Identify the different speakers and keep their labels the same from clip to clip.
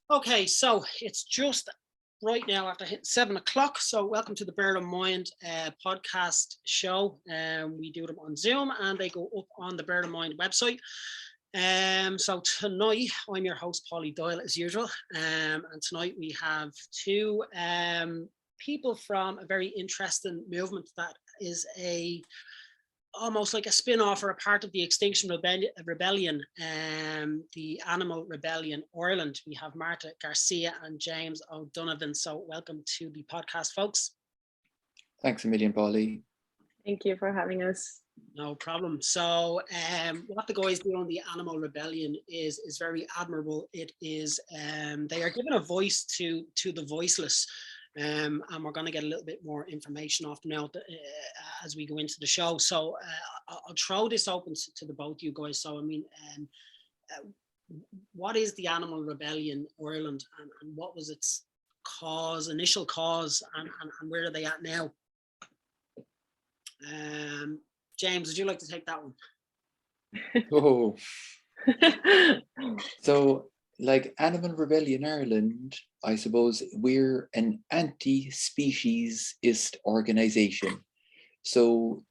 Speaker 1: Okay, so it's just right now after hitting 7 o'clock. So welcome to the Bear in Mind podcast show. We do them on Zoom and they go up on the Bear in Mind website. So tonight I'm your host, Polly Doyle, as usual. And tonight we have two people from a very interesting movement that is almost like a spin-off or a part of the Extinction Rebellion, the Animal Rebellion Ireland. We have Marta Garcia and James O'Donovan. So welcome to the podcast, folks.
Speaker 2: Thanks a million, Polly.
Speaker 3: Thank you for having us.
Speaker 1: No problem. So what the guys do on the Animal Rebellion is very admirable. It is they are giving a voice to the voiceless. And we're going to get a little bit more information off them now as we go into the show. So I'll throw this open to the both of you guys. So, I mean, what is the Animal Rebellion Ireland and what was its initial cause, and where are they at now? James, would you like to take that one?
Speaker 2: Oh, so like Animal Rebellion Ireland, I suppose we're an anti-speciesist organization. So,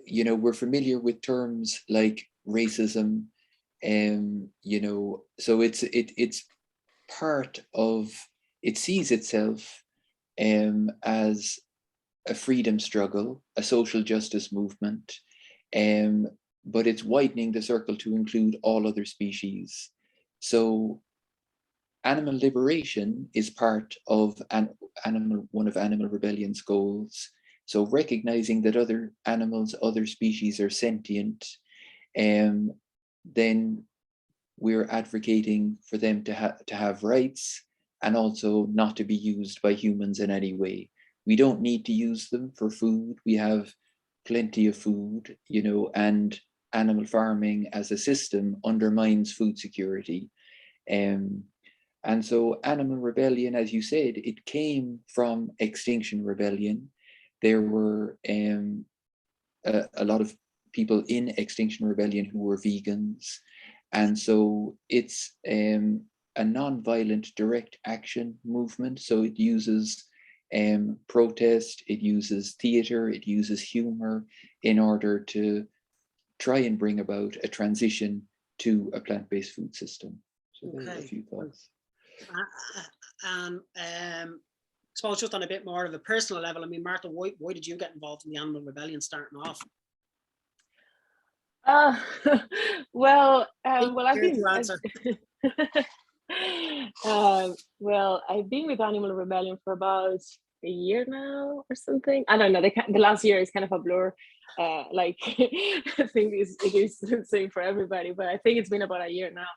Speaker 2: you know, we're familiar with terms like racism, you know, so it's part of, it sees itself as a freedom struggle, a social justice movement, but it's widening the circle to include all other species. So animal liberation is part of one of Animal Rebellion's goals. So recognizing that other animals, other species are sentient, then we're advocating for them to have rights and also not to be used by humans in any way. We don't need to use them for food. We have plenty of food, you know, and animal farming as a system undermines food security. And so Animal Rebellion, as you said, it came from Extinction Rebellion. There were a lot of people in Extinction Rebellion who were vegans. And so it's a non-violent direct action movement. So it uses protest, it uses theater, it uses humor in order to try and bring about a transition to a plant-based food system. So there are a few thoughts.
Speaker 1: I suppose just on a bit more of a personal level, I mean, Marta, why did you get involved in the Animal Rebellion starting off?
Speaker 3: Well, I've been I've been with Animal Rebellion for about a year now or something. I don't know. The last year is kind of a blur. Like I think it is the same for everybody, but I think it's been about a year now.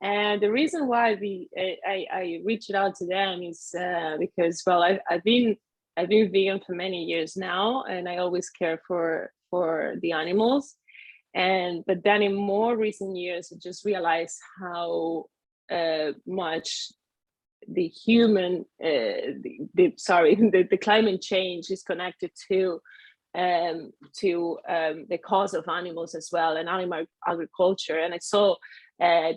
Speaker 3: And the reason why I reached out to them is because, well, I've been vegan for many years now, and I always care for the animals. But then in more recent years, I just realized how much the human, the climate change is connected to the cause of animals as well, and animal agriculture. And I saw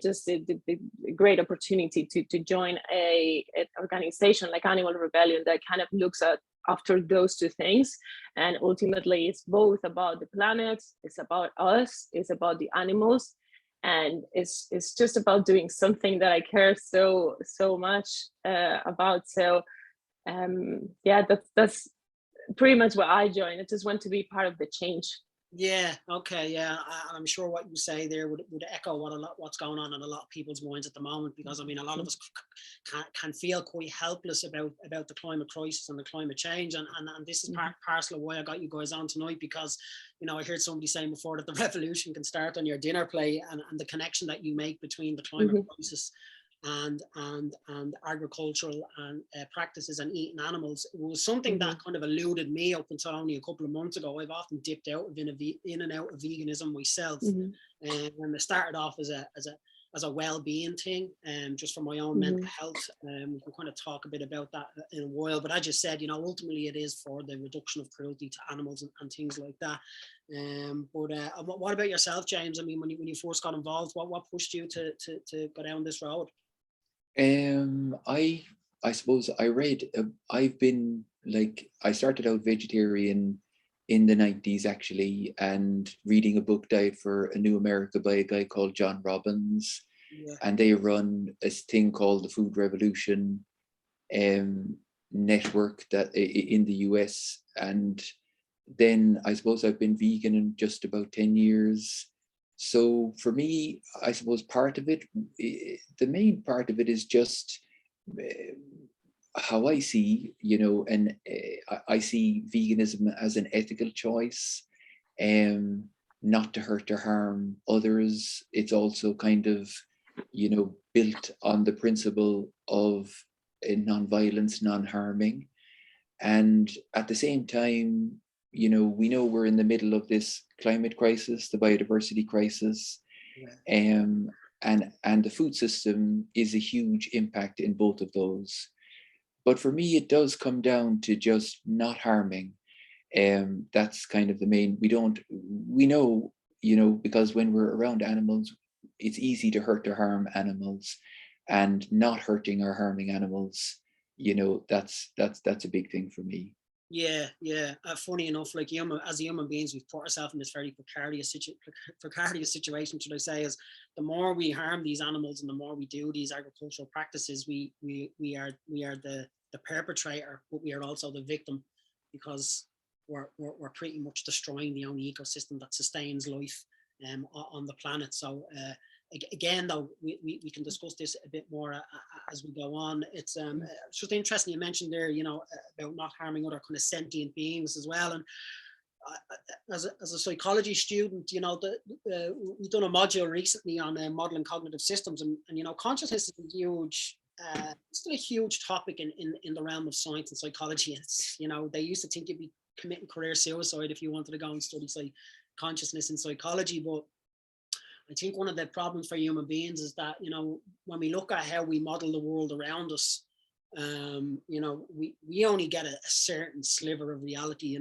Speaker 3: just the great opportunity to join an organization like Animal Rebellion that kind of looks after those two things. And ultimately it's both about the planet, it's about us, it's about the animals, and it's just about doing something that I care so much about. So yeah, that's pretty much what I joined. I just want to be part of the change.
Speaker 1: Yeah. Okay. Yeah. I'm sure what you say there would echo what's going on in a lot of people's minds at the moment, because I mean, a lot of us can feel quite helpless about the climate crisis and the climate change, and this is parcel of why I got you guys on tonight, because you know, I heard somebody saying before that the revolution can start on your dinner plate, and the connection that you make between the climate crisis and agricultural and practices and eating animals was something that kind of eluded me up until only a couple of months ago. I've often dipped out of in and out of veganism myself, and I started off as a well-being thing, just for my own mental health. We can kind of talk a bit about that in a while, but as you said, you know, ultimately it is for the reduction of cruelty to animals and things like that. But what about yourself, James? I mean, when you first got involved, what pushed you to go down this road?
Speaker 2: I suppose I read. I've been like I started out vegetarian in the 90s actually, and reading a book, Diet for a New America, by a guy called John Robbins,
Speaker 1: Yeah,
Speaker 2: and they run a thing called the Food Revolution um, network that in the US. And then I suppose I've been vegan in just about 10 years. So for me, I suppose part of it, the main part of it is just uh, how I see, and I see veganism as an ethical choice, um, not to hurt or harm others. It's also kind of, built on the principle of non-violence, non-harming. And at the same time, we know we're in the middle of this climate crisis, the biodiversity crisis,
Speaker 1: yeah,
Speaker 2: um, and the food system is a huge impact in both of those. But for me, it does come down to just not harming. That's kind of the main. We know, because when we're around animals, it's easy to hurt or harm animals, and not hurting or harming animals. That's a big thing for me.
Speaker 1: yeah, yeah. Funny enough, like as human beings, we've put ourselves in this very precarious situation. Should I say? Is the more we harm these animals and the more we do these agricultural practices, we are the perpetrator, but we are also the victim, because we're pretty much destroying the only ecosystem that sustains life on the planet. So again, though, we can discuss this a bit more as we go on. It's just interesting you mentioned there, about not harming other kind of sentient beings as well. And as a psychology student, we've done a module recently on modeling cognitive systems, and consciousness is a huge. Still a huge topic in the realm of science and psychology. It's they used to think you'd be committing career suicide if you wanted to go and study consciousness and psychology, but I think one of the problems for human beings is that, when we look at how we model the world around us, we only get a certain sliver of reality,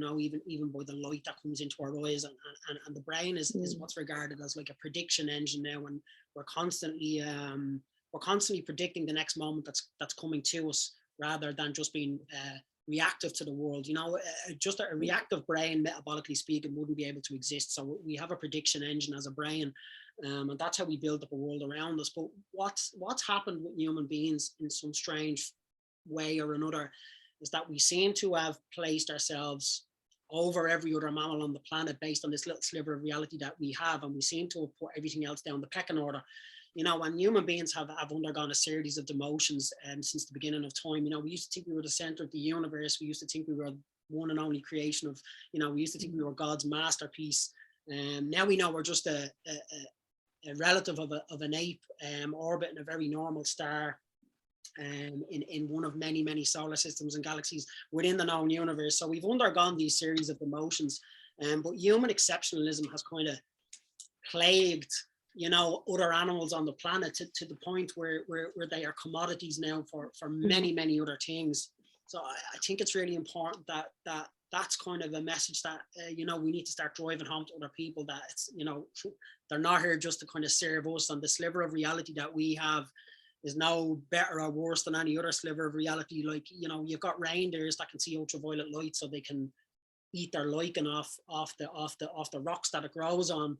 Speaker 1: even by the light that comes into our eyes, and the brain is what's regarded as like a prediction engine now, and we're constantly predicting the next moment that's coming to us, rather than just being reactive to the world. Just a reactive brain, metabolically speaking, wouldn't be able to exist. So we have a prediction engine as a brain, and that's how we build up a world around us. But what's happened with human beings in some strange way or another is that we seem to have placed ourselves over every other mammal on the planet based on this little sliver of reality that we have, and we seem to have put everything else down the pecking order. When human beings have undergone a series of demotions since the beginning of time. We used to think we were the center of the universe. We used to think we were one and only creation of, we used to think we were God's masterpiece. And now we know we're just a relative of an ape orbiting a very normal star in one of many, many solar systems and galaxies within the known universe. So we've undergone these series of demotions, but human exceptionalism has kind of plagued other animals on the planet to the point where they are commodities now for many, many other things. So I think it's really important that's kind of a message that we need to start driving home to other people, that it's they're not here just to kind of serve us, and the sliver of reality that we have is no better or worse than any other sliver of reality. Like, you've got reindeers that can see ultraviolet light, so they can eat their lichen off the rocks that it grows on.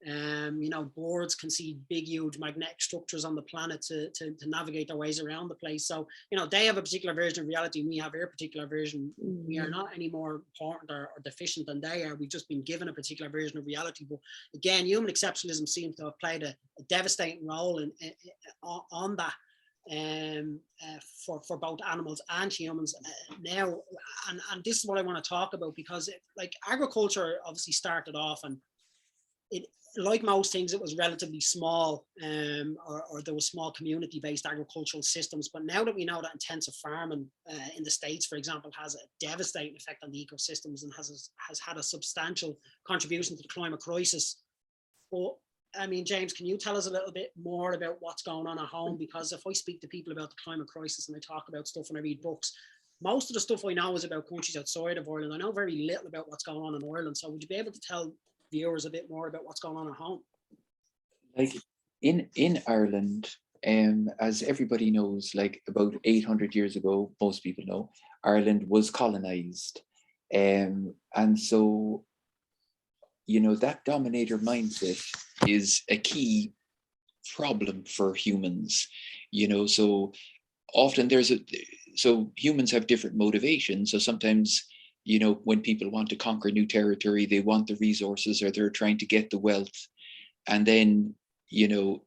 Speaker 1: Birds can see big, huge magnetic structures on the planet to navigate their ways around the place. So, they have a particular version of reality, and we have our particular version. We are not any more important or deficient than they are. We've just been given a particular version of reality. But again, human exceptionalism seems to have played a devastating role on that. For both animals and humans now, and this is what I want to talk about, because agriculture obviously started off, and it, like most things, it was relatively small, or there was small community-based agricultural systems. But now that we know that intensive farming in the States, for example, has a devastating effect on the ecosystems and has had a substantial contribution to the climate crisis. But I mean, James, can you tell us a little bit more about what's going on at home? Because if I speak to people about the climate crisis and I talk about stuff and I read books, most of the stuff I know is about countries outside of Ireland. I know very little about what's going on in Ireland. So would you be able to tell viewers a bit more about what's going on at home?
Speaker 2: Like in Ireland, As everybody knows, like about 800 years ago, most people know, Ireland was colonized. And so, you know, that dominator mindset is a key problem for humans, you know. So often so humans have different motivations. So sometimes, you know, when people want to conquer new territory, they want the resources or they're trying to get the wealth. And then, you know,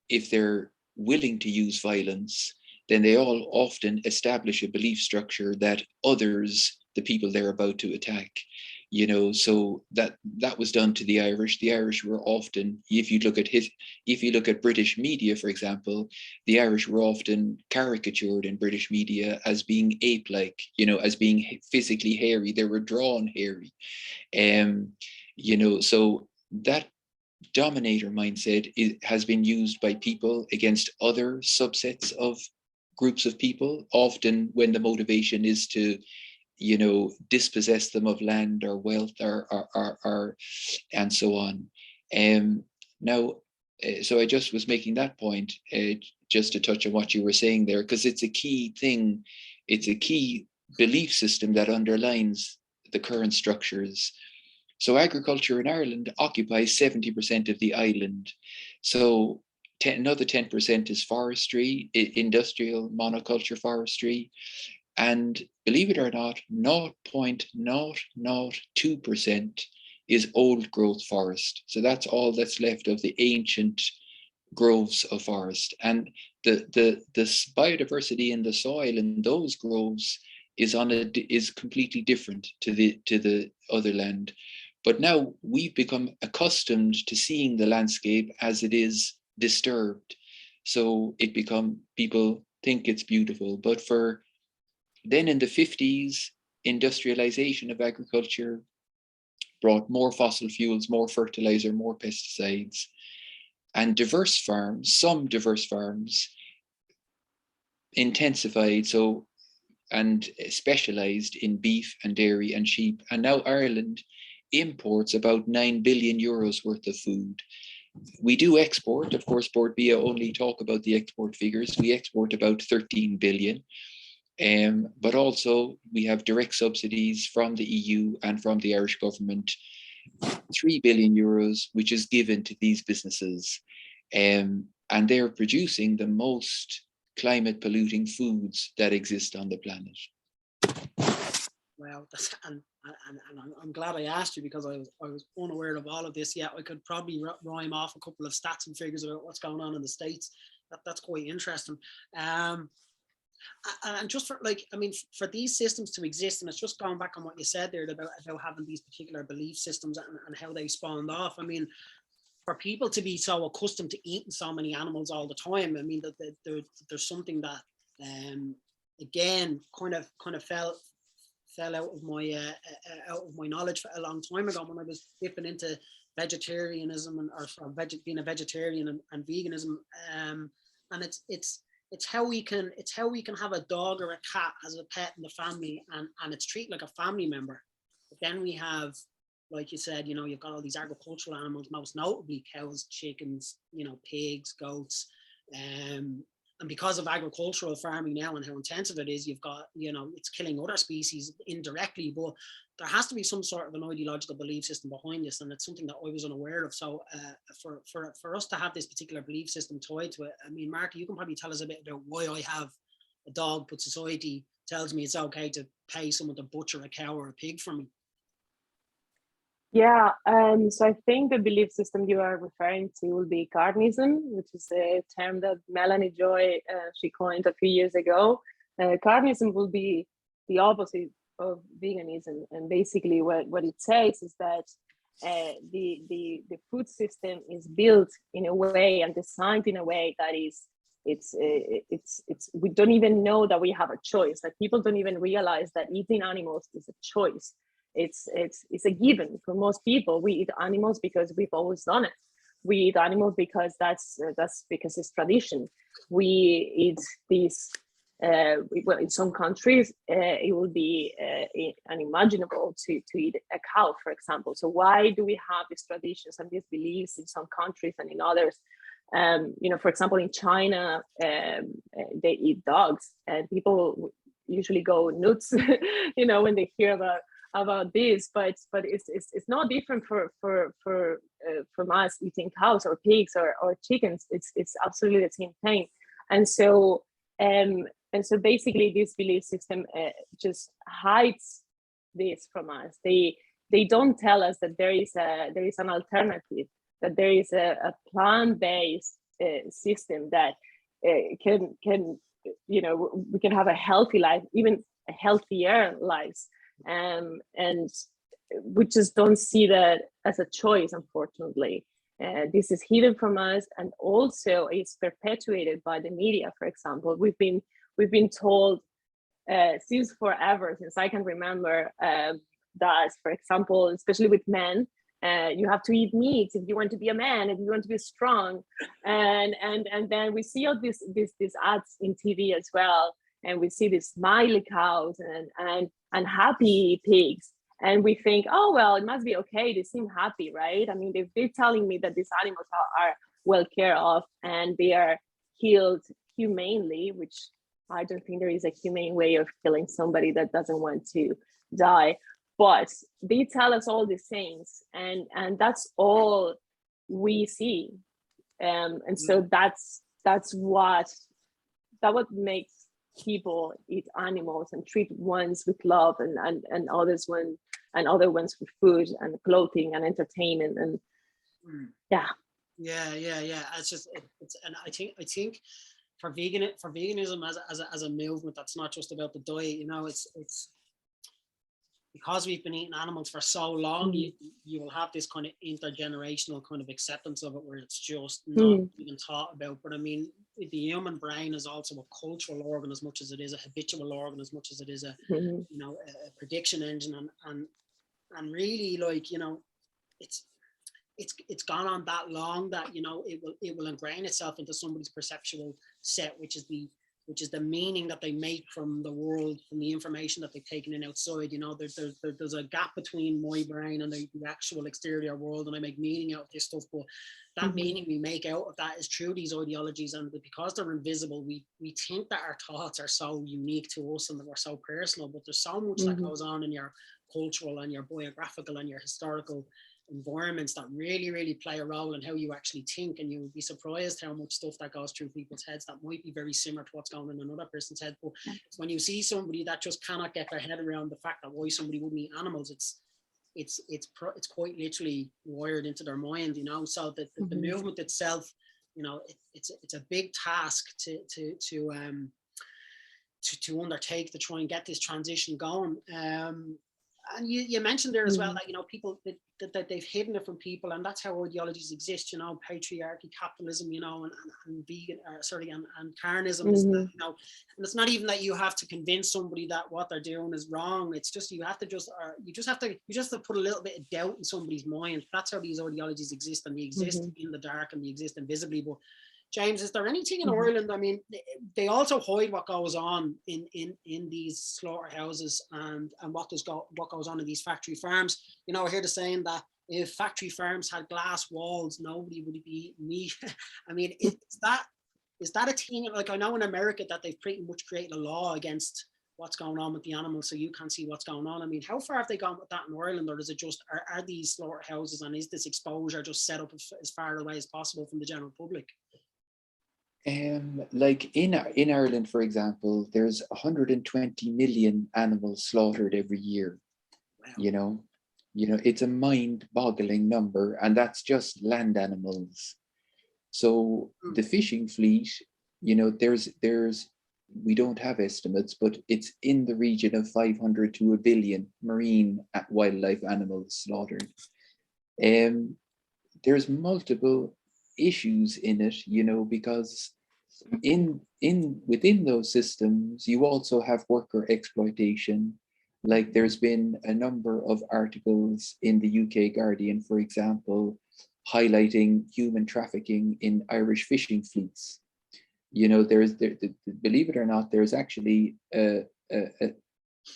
Speaker 2: if they're willing to use violence, then they all often establish a belief structure that others, the people they're about to attack, you know. So that was done to the Irish. The Irish were often, if you look at British media, for example, the Irish were often caricatured in British media as being ape-like, you know, as being physically hairy. They were drawn hairy, you know. So that dominator mindset has been used by people against other subsets of groups of people, often when the motivation is to, you know, dispossess them of land or wealth or and so on. Now, so I just was making that point just to touch on what you were saying there, because it's a key thing. It's a key belief system that underlines the current structures. So agriculture in Ireland occupies 70% of the island. So another 10% is forestry, industrial monoculture forestry. And believe it or not, 0.002% is old growth forest. So that's all that's left of the ancient groves of forest. And the biodiversity in the soil in those groves is completely different to the other land. But now we've become accustomed to seeing the landscape as it is disturbed. So people think it's beautiful. But then in the 50s, industrialization of agriculture brought more fossil fuels, more fertilizer, more pesticides, and some diverse farms intensified and specialized in beef and dairy and sheep. And now Ireland imports about 9 billion euros worth of food. We do export, of course, Board BIA only talk about the export figures. We export about 13 billion. But also we have direct subsidies from the EU and from the Irish government, 3 billion euros, which is given to these businesses. And they're producing the most climate polluting foods that exist on the planet.
Speaker 1: Well, and I'm glad I asked you, because I was unaware of all of this. Yeah, I could probably rhyme off a couple of stats and figures about what's going on in the States. That's quite interesting. And just for, like, I mean, for these systems to exist, and it's just going back on what you said there about having these particular belief systems and how they spawned off. I mean, for people to be so accustomed to eating so many animals all the time, I mean, that there's something that again kind of fell out of my knowledge for a long time ago, when I was dipping into vegetarianism or being a vegetarian and veganism, and it's how we can have a dog or a cat as a pet in the family, and it's treated like a family member. But then we have, like you said, you know, you've got all these agricultural animals, most notably cows, chickens, you know, pigs, goats, and because of agricultural farming now and how intensive it is, you've got, you know, it's killing other species indirectly. But there has to be some sort of an ideological belief system behind this, and it's something that I was unaware of. So for us to have this particular belief system tied to it, I mean, Marta, you can probably tell us a bit about why I have a dog, but society tells me it's okay to pay someone to butcher a cow or a pig for me.
Speaker 3: Yeah, so I think the belief system you are referring to will be carnism, which is a term that Melanie Joy, she coined a few years ago. Carnism will be the opposite of veganism, and basically what it says is that the food system is built in a way and designed in a way that it's we don't even know that we have a choice. Like, people don't even realize that eating animals is a choice. It's a given for most people. We eat animals because we've always done it. We eat animals because that's because it's tradition. We eat these. Well, in some countries, it will be unimaginable to eat a cow, for example. So why do we have these traditions and these beliefs in some countries and in others? For example, in China, they eat dogs, and people usually go nuts, when they hear about this. But it's not different from us eating cows or pigs or chickens. It's absolutely the same thing. And so basically, this belief system just hides this from us. They don't tell us that there is an alternative, that there is a plant-based system that can we can have a healthy life, even a healthier lives, and we just don't see that as a choice, unfortunately. This is hidden from us, and also it's perpetuated by the media. For example, we've been told since forever, since I can remember, that, for example, especially with men, you have to eat meat if you want to be a man, if you want to be strong, and then we see all these ads in TV as well, and we see these smiley cows and happy pigs, and we think, oh well, it must be okay. They seem happy, right? I mean, they're telling me that these animals are well cared of and they are killed humanely, which I don't think there is a humane way of killing somebody that doesn't want to die. But they tell us all these things, and that's all we see, and so that's what makes people eat animals and treat ones with love, and other ones with food and clothing and entertainment, and yeah.
Speaker 1: It's just and I think for veganism as a movement, that's not just about the diet. It's because we've been eating animals for so long, you will have this kind of intergenerational kind of acceptance of it, where it's just not even thought about. But I mean, the human brain is also a cultural organ as much as it is a habitual organ, as much as it is a a prediction engine, and really, like, it's gone on that long that it will ingrain itself into somebody's perceptual set, which is the meaning that they make from the world, from the information that they've taken in outside. There's a gap between my brain and the actual exterior world, and I make meaning out of this stuff. But that meaning we make out of that is through these ideologies, and because they're invisible, we think that our thoughts are so unique to us and that we're so personal. But there's so much that goes on in your cultural and your biographical and your historical environments that really, really play a role in how you actually think, and you would be surprised how much stuff that goes through people's heads that might be very similar to what's going on in another person's head. But when you see somebody that just cannot get their head around the fact that why somebody wouldn't eat animals, it's quite literally wired into their mind, So the movement itself, it's a big task to undertake, to try and get this transition going. And you mentioned there as well that people that they've hidden it from people, and that's how ideologies exist. Patriarchy, capitalism, and vegan, and carnism is that, and it's not even that you have to convince somebody that what they're doing is wrong. It's just you have to put a little bit of doubt in somebody's mind. That's how these ideologies exist, and they exist in the dark and they exist invisibly. But James, is there anything in Ireland? I mean, they also hide what goes on in these slaughterhouses and what goes on in these factory farms. I hear the saying that if factory farms had glass walls, nobody would be eating meat. I mean, is that a thing? Like, I know in America that they've pretty much created a law against what's going on with the animals, so you can't see what's going on. I mean, how far have they gone with that in Ireland, or is it just are these slaughterhouses and is this exposure just set up as far away as possible from the general public?
Speaker 2: Like in Ireland, for example, there's 120 million animals slaughtered every year. Wow. It's a mind-boggling number, and that's just land animals. So the fishing fleet, there's we don't have estimates, but it's in the region of 500 to 1 billion marine wildlife animals slaughtered. There's multiple issues in it, because within those systems you also have worker exploitation. Like, there's been a number of articles in the UK Guardian, for example, highlighting human trafficking in Irish fishing fleets. Believe it or not, there's actually a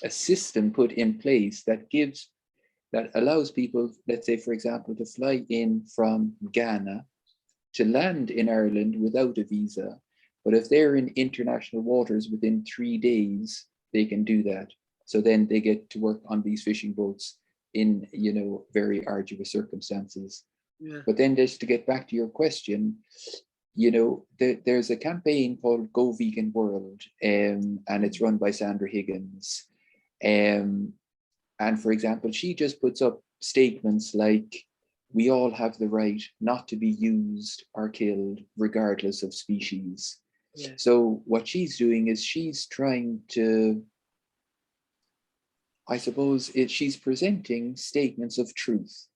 Speaker 2: system put in place that allows people, let's say, for example, to fly in from Ghana to land in Ireland without a visa. But if they're in international waters within 3 days, they can do that. So then they get to work on these fishing boats in, very arduous circumstances.
Speaker 1: Yeah.
Speaker 2: But then just to get back to your question, there's a campaign called Go Vegan World, and it's run by Sandra Higgins. And for example, she just puts up statements like, we all have the right not to be used or killed regardless of species.
Speaker 1: Yeah.
Speaker 2: So what she's doing is she's trying to, I suppose, she's presenting statements of truth.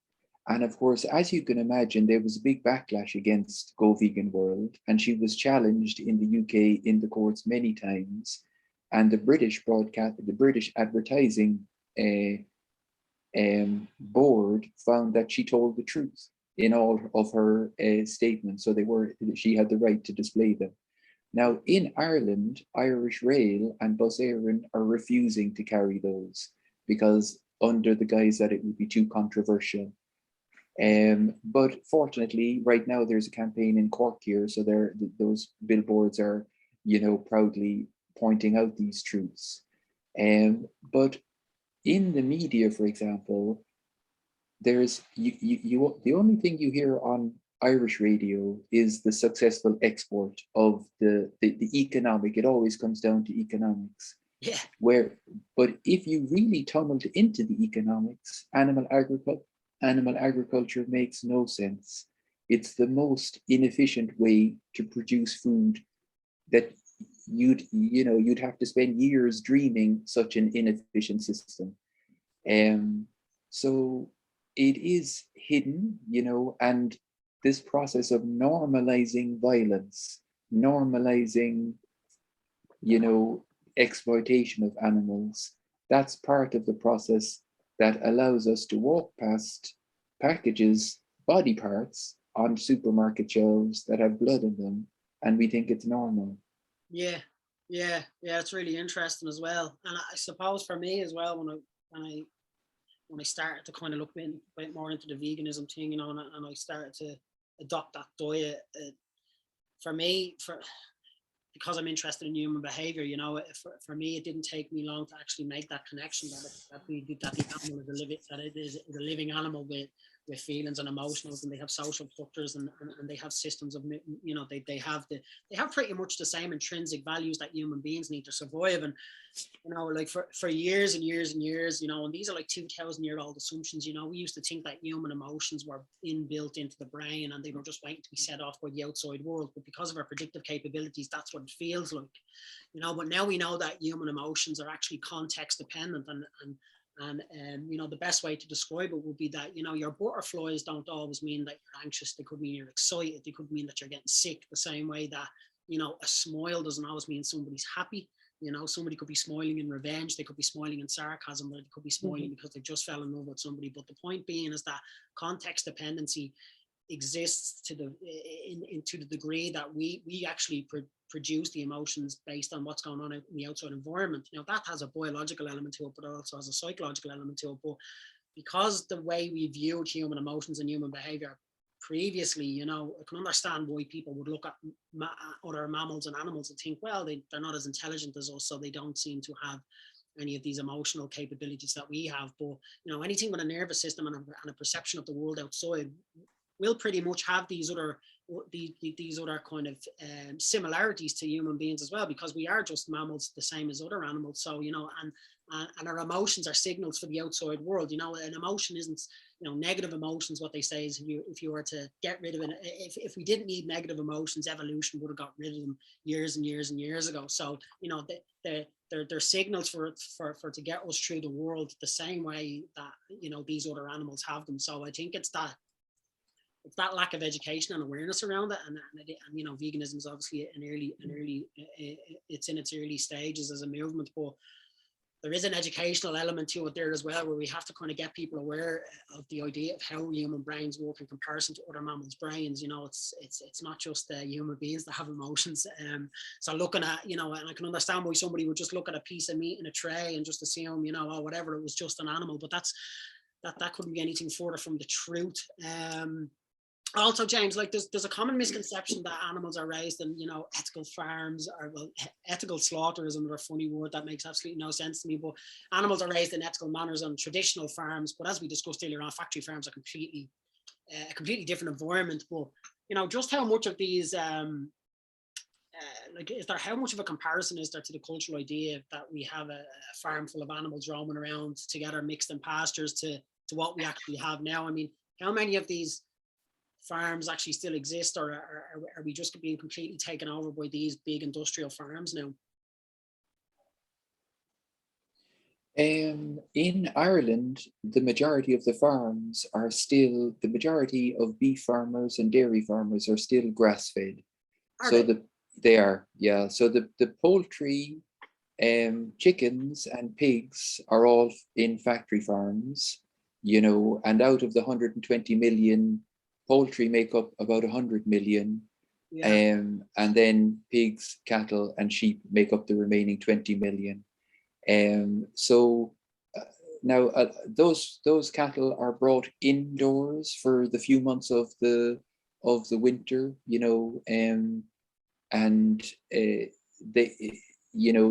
Speaker 2: And of course, as you can imagine, there was a big backlash against Go Vegan World, and she was challenged in the UK in the courts many times. And the British advertising board found that she told the truth in all of her statements. So she had the right to display them. Now in Ireland, Irish Rail and Bus Éireann are refusing to carry those because under the guise that it would be too controversial. But fortunately, right now there's a campaign in Cork here, so those billboards are, proudly pointing out these truths. But in the media, for example, there's the only thing you hear on Irish radio is the successful export of the economic. It always comes down to economics.
Speaker 1: Yeah.
Speaker 2: But if you really tunneled into the economics, animal agriculture makes no sense. It's the most inefficient way to produce food that you'd have to spend years dreaming such an inefficient system. So it is hidden, and this process of normalizing violence, normalizing, exploitation of animals, that's part of the process that allows us to walk past packages, body parts on supermarket shelves that have blood in them, and we think it's normal.
Speaker 1: Yeah, it's really interesting as well. And I suppose for me as well, when I started to kind of look a bit more into the veganism thing, and I started to adopt that diet, because I'm interested in human behavior, for me, it didn't take me long to actually make that connection that the animal is a living animal with feelings and emotions, and they have social structures, and they have systems of, they have pretty much the same intrinsic values that human beings need to survive. And like for years and years and years, and these are like 2,000-year-old assumptions. We used to think that human emotions were inbuilt into the brain and they were just waiting to be set off by the outside world. But because of our predictive capabilities, that's what it feels like. But now we know that human emotions are actually context dependent, and the best way to describe it would be that, your butterflies don't always mean that you're anxious. They could mean you're excited. They could mean that you're getting sick, the same way that, a smile doesn't always mean somebody's happy. Somebody could be smiling in revenge. They could be smiling in sarcasm, or they could be smiling because they just fell in love with somebody. But the point being is that context dependency exists to the degree that we actually produce the emotions based on what's going on in the outside environment. That has a biological element to it, but it also has a psychological element to it. But because the way we viewed human emotions and human behavior previously, I can understand why people would look at other mammals and animals and think, well, they're not as intelligent as us, so they don't seem to have any of these emotional capabilities that we have. But anything with a nervous system and a perception of the world outside will pretty much have these other kind of similarities to human beings as well, because we are just mammals the same as other animals. So and our emotions are signals for the outside world. An emotion isn't, negative emotions. What they say is, if you were to get rid of it, if we didn't need negative emotions, evolution would have got rid of them years and years and years ago. So they're signals for to get us through the world the same way that these other animals have them. So I think it's that lack of education and awareness around it, and veganism is obviously it's in its early stages as a movement, but there is an educational element to it there as well, where we have to kind of get people aware of the idea of how human brains work in comparison to other mammals' brains. It's not just human beings that have emotions. So looking at, and I can understand why somebody would just look at a piece of meat in a tray and just assume, whatever, it was just an animal, but that couldn't be anything further from the truth. Also, James, like there's a common misconception that animals are raised in, ethical farms, or well, ethical slaughter is another funny word that makes absolutely no sense to me. But animals are raised in ethical manners on traditional farms. But as we discussed earlier on, factory farms are a completely different environment. But just how much of these how much of a comparison is there to the cultural idea that we have a farm full of animals roaming around together, mixed in pastures, to what we actually have now? I mean, how many of these farms actually still exist, or are we just being completely taken over by these big industrial farms now?
Speaker 2: In Ireland, the majority of the farms are still, the majority of beef farmers and dairy farmers are still grass-fed. So they are, yeah. So the poultry, chickens and pigs are all in factory farms, and out of the 120 million, poultry make up about 100 million.
Speaker 1: Yeah.
Speaker 2: And then pigs, cattle and sheep make up the remaining 20 million. So now those cattle are brought indoors for the few months of the winter, and they,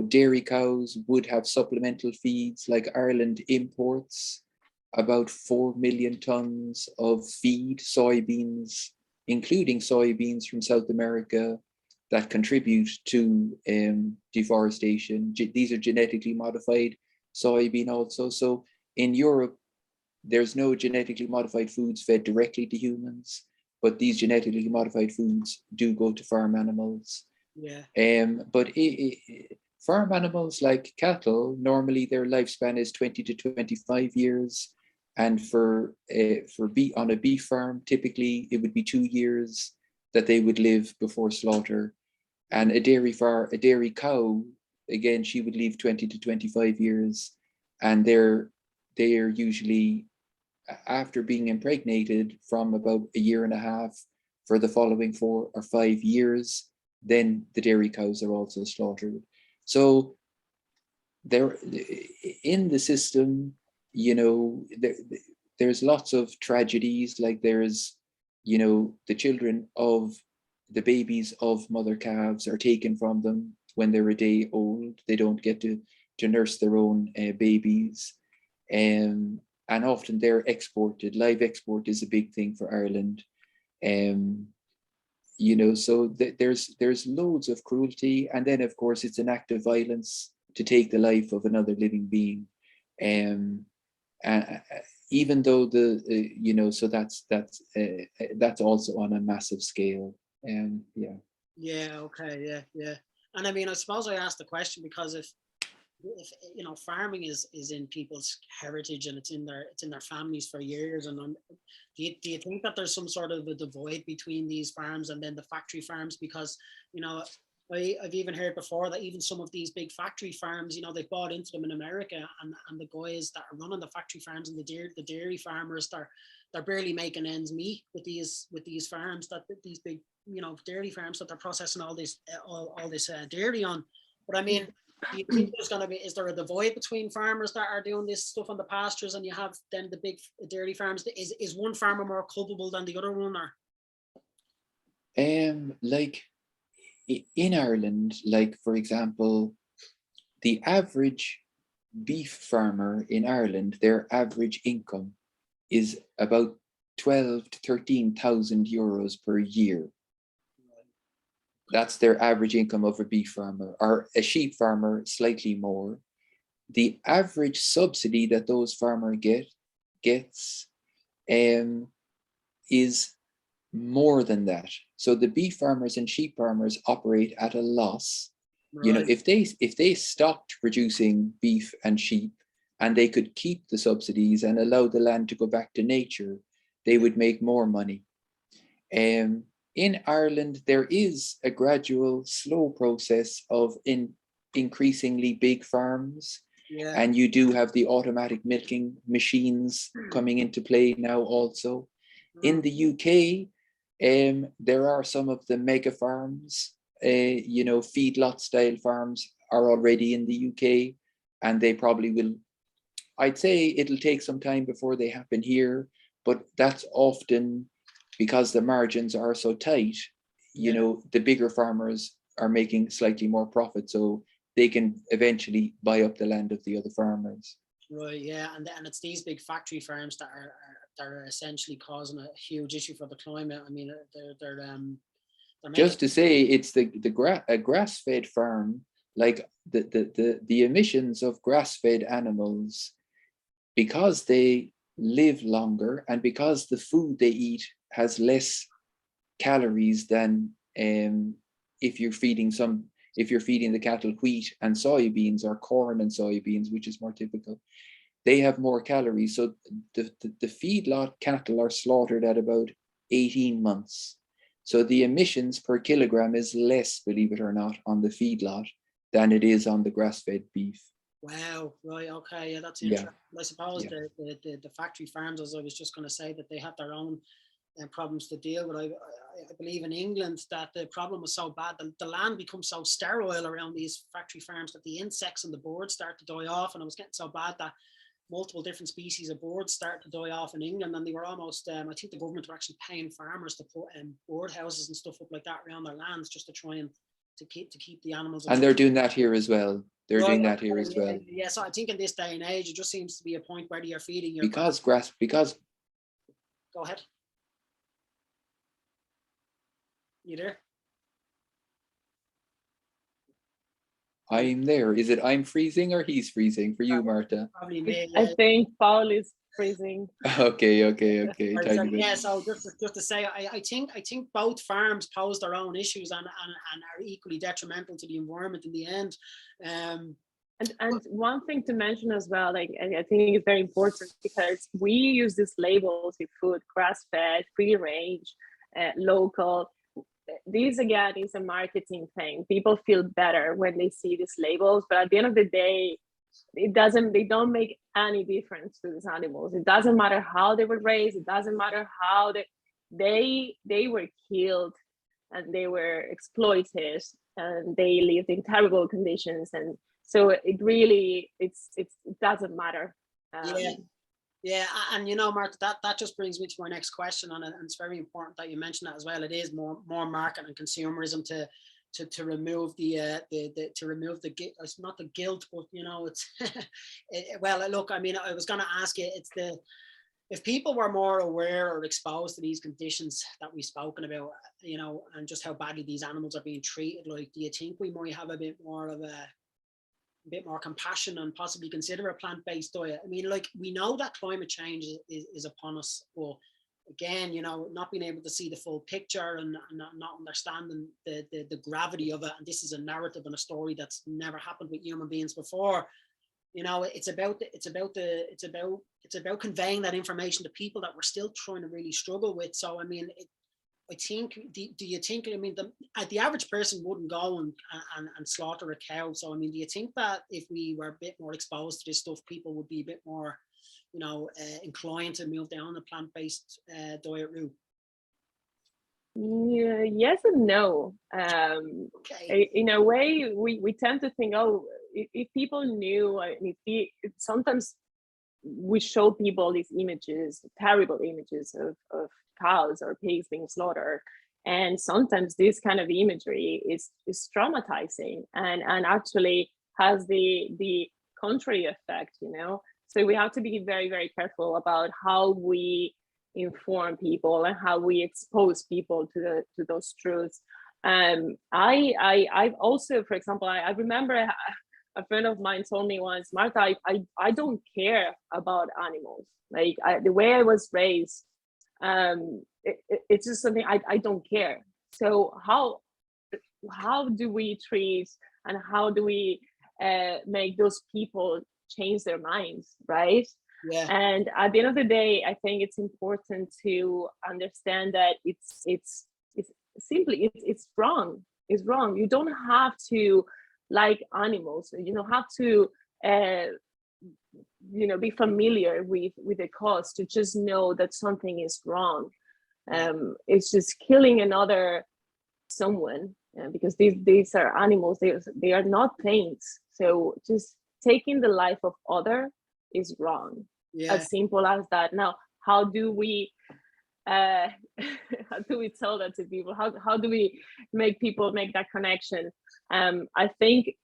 Speaker 2: dairy cows would have supplemental feeds. Like Ireland imports about 4 million tons of feed, soybeans, including soybeans from South America, that contribute to deforestation. These are genetically modified soybean also. So in Europe, there's no genetically modified foods fed directly to humans, but these genetically modified foods do go to farm animals.
Speaker 1: Yeah.
Speaker 2: But farm animals like cattle, normally their lifespan is 20 to 25 years. And on a beef farm, typically it would be 2 years that they would live before slaughter. And a dairy cow, again, she would live 20 to 25 years. And they're usually, after being impregnated, from about a year and a half for the following 4 or 5 years, then the dairy cows are also slaughtered. So there, in the system, there's lots of tragedies. Like there's, the children of the babies of mother calves are taken from them when they're a day old. They don't get to nurse their own babies. And often they're exported. Live export is a big thing for Ireland. So there's loads of cruelty. And then, of course, it's an act of violence to take the life of another living being. Even though so that's also on a massive scale. Yeah.
Speaker 1: Yeah. Okay. Yeah. And I mean, I suppose I asked the question because if farming is in people's heritage, and it's in their families for years, and do you think that there's some sort of a divide between these farms and then the factory farms? Because I've even heard before that even some of these big factory farms, they bought into them in America, and the guys that are running the factory farms and the dairy farmers, they're barely making ends meet with these farms, that these big dairy farms that they're processing all this dairy on. But I mean, do you think is there a divide between farmers that are doing this stuff on the pastures, and you have then the big dairy farms? Is one farmer more culpable than the other one, or?
Speaker 2: Like in Ireland, like for example, the average beef farmer in Ireland, their average income is about 12 to 13,000 euros per year. That's their average income of a beef farmer, or a sheep farmer, slightly more. The average subsidy that those farmers gets is more than that. So the beef farmers and sheep farmers operate at a loss.
Speaker 1: Right.
Speaker 2: If they stopped producing beef and sheep, and they could keep the subsidies and allow the land to go back to nature, they would make more money. In Ireland, there is a gradual, slow process of increasingly big farms.
Speaker 1: Yeah.
Speaker 2: And you do have the automatic milking machines coming into play now also. In the UK, there are some of the mega farms, feedlot style farms are already in the UK, and they probably will, I'd say it'll take some time before they happen here, but that's often because the margins are so tight, you know, the bigger farmers are making slightly more profit, so they can eventually buy up the land of the other farmers.
Speaker 1: Right, yeah, and it's these big factory farms that are essentially causing a huge issue for the climate. I mean, they're
Speaker 2: Just to say, it's a grass-fed farm, like the emissions of grass-fed animals, because they live longer and because the food they eat has less calories than if you're feeding the cattle wheat and soybeans, or corn and soybeans, which is more typical. They have more calories. So the feedlot cattle are slaughtered at about 18 months. So the emissions per kilogram is less, believe it or not, on the feedlot than it is on the grass-fed beef.
Speaker 1: Wow, right, okay, yeah, that's interesting. I suppose the factory farms, as I was just going to say, that they have their own problems to deal with. I believe in England that the problem was so bad that the land becomes so sterile around these factory farms that the insects and the birds start to die off, and it was getting so bad that multiple different species of birds started to die off in England, and they were almost, I think the government were actually paying farmers to put bird houses and stuff up like that around their lands just to try and to keep the animals.
Speaker 2: And they're doing that here as well. They're doing that here as well.
Speaker 1: Yeah, so I think in this day and age, it just seems to be a point where you're feeding your
Speaker 2: because
Speaker 1: Go ahead. You there?
Speaker 2: I'm there. Is it I'm freezing or he's freezing for you, Marta?
Speaker 1: Probably me.
Speaker 3: I think Paul is freezing.
Speaker 2: Okay.
Speaker 1: Yeah, so just to say, I think both farms pose their own issues and are equally detrimental to the environment in the end.
Speaker 3: And one thing to mention as well, like I think it's very important, because we use these labels with food: grass-fed, free range, local. This again is a marketing thing. People feel better when they see these labels, but at the end of the day, they don't make any difference to these animals. It doesn't matter how they were raised. It doesn't matter how they were killed and they were exploited and they lived in terrible conditions. And so it really, it doesn't matter.
Speaker 1: Yeah, and you know, Marta, that just brings me to my next question, and it's very important that you mention that as well. It is more market and consumerism to remove the it's not the guilt, but you know, it's well, look, I mean, I was going to ask you, if people were more aware or exposed to these conditions that we've spoken about, you know, and just how badly these animals are being treated, like, do you think we might have a bit more compassion and possibly consider a plant-based diet? I mean, like, we know that climate change is upon us, but again, you know, not being able to see the full picture and not understanding the gravity of it, and this is a narrative and a story that's never happened with human beings before. You know, it's about conveying that information to people that we're still trying to really struggle with. So I mean, I think, do you think, I mean, the average person wouldn't go and slaughter a cow. So, I mean, do you think that if we were a bit more exposed to this stuff, people would be a bit more, you know, inclined to move down the plant-based diet route?
Speaker 3: Yeah, yes and no.
Speaker 1: Okay.
Speaker 3: In a way, we tend to think, oh, if people knew, and sometimes we show people these images, terrible images of cows or pigs being slaughtered, and sometimes this kind of imagery is traumatizing and actually has the contrary effect, you know. So we have to be very, very careful about how we inform people and how we expose people to those truths. I've also, for example, I remember a friend of mine told me once, Marta, I don't care about animals. Like, the way I was raised, it's just something I don't care. So how do we treat and how do we make those people change their minds, right?
Speaker 1: Yeah.
Speaker 3: And at the end of the day, I think it's important to understand that it's simply it's wrong. It's wrong. You don't have to like animals. You don't have to you know, be familiar with the cause to just know that something is wrong. It's just killing another someone, because these are animals. They are not things. So just taking the life of other is wrong.
Speaker 1: Yeah.
Speaker 3: As simple as that. Now, how do we how do we tell that to people? How do we make people make that connection? I think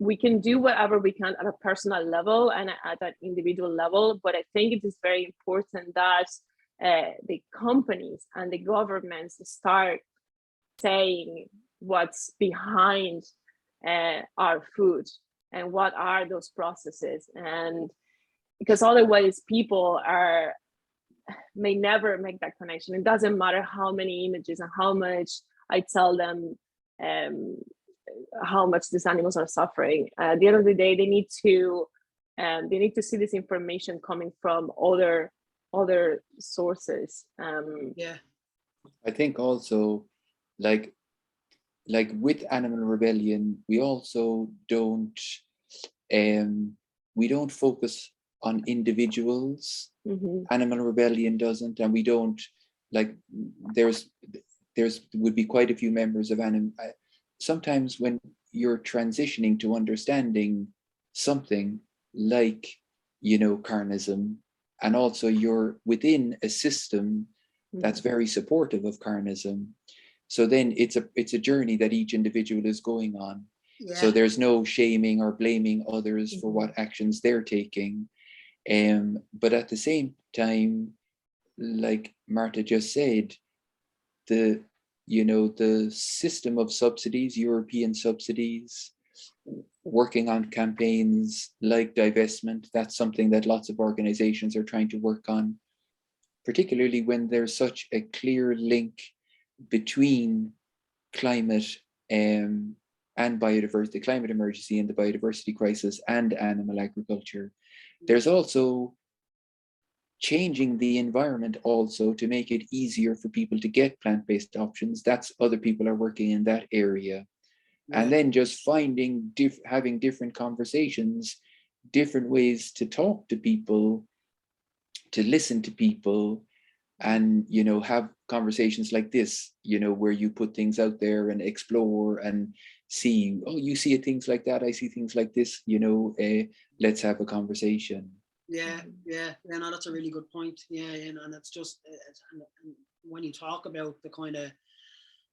Speaker 3: we can do whatever we can at a personal level and at an individual level, but I think it is very important that the companies and the governments start saying what's behind our food and what are those processes, and because otherwise people may never make that connection. It doesn't matter how many images and how much I tell them how much these animals are suffering. At the end of the day, they need to see this information coming from other sources.
Speaker 1: Yeah.
Speaker 2: I think also, like with Animal Rebellion, we also don't focus on individuals. Animal Rebellion doesn't, and we don't, like, there's would be quite a few members of sometimes when you're transitioning to understanding something like, carnism, and also you're within a system that's very supportive of carnism, so then it's a journey that each individual is going on.
Speaker 1: Yeah.
Speaker 2: So there's no shaming or blaming others for what actions they're taking. But at the same time, like Marta just said, the system of subsidies, European subsidies, working on campaigns like divestment, that's something that lots of organizations are trying to work on, particularly when there's such a clear link between climate and biodiversity, climate emergency and the biodiversity crisis, and animal agriculture. There's also changing the environment also to make it easier for people to get plant-based options. That's other people are working in that area. Yeah. And then just finding, having different conversations, different ways to talk to people, to listen to people, and, have conversations like this, where you put things out there and explore and see, oh, you see things like that, I see things like this, let's have a conversation.
Speaker 1: Yeah, no, that's a really good point. Yeah, and it's just, and when you talk about the kind of